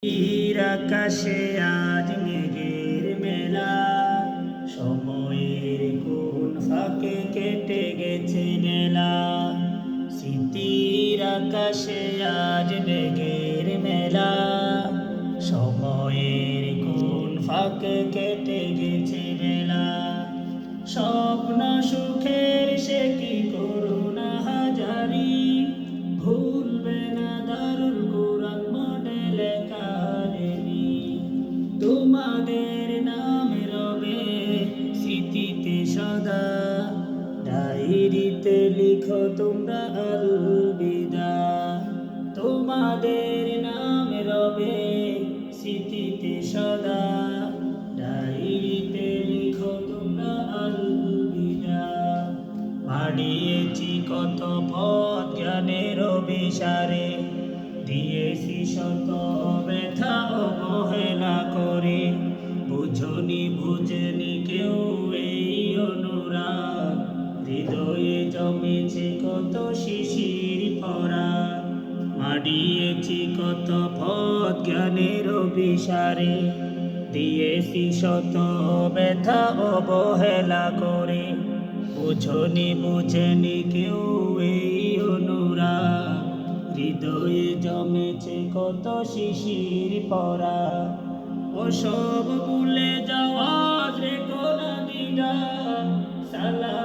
আকাশে আজ মেঘের মেলা, সময়ের কোন ফাঁকে কেটে গেছে বেলা। স্মৃতির আকাশে আজ মেঘের মেলা, সময়ের কোন ফাঁকে কেটে গেছে বেলা। স্বপ্ন সুখের সে কি করুণা হাজারি, ভুলবে না দারুল কোরআন মডেলে কারেমি। তোমাদের নাম রবে স্মৃতিতে সদা, ডায়েরিতে লিখো তোমরা আলবিদা। তোমাদের নাম রবে স্মৃতিতে সদা, ডায়েরিতে লিখো তোমরা আলবিদা। হারিয়েছি কত পথ জ্ঞানের অভিসারে, দিয়েছি শত ব্যথা অবহেলা করে। বুঝনি বুঝেনি কেউ এই অনুরাগ, হৃদয়ে জমেছে কত শিশির পরা। হারিয়েছি কত পথ জ্ঞানের অভিসারে, দিয়েছি শত ব্যথা অবহেলা করে। বুঝনি বুঝেনি কেউ এই অনুরাগ, হৃদয়ে জমেছে কত শিশির পরা। ওসব ভুলে যাওয়া রে কোন দিদা, সালাম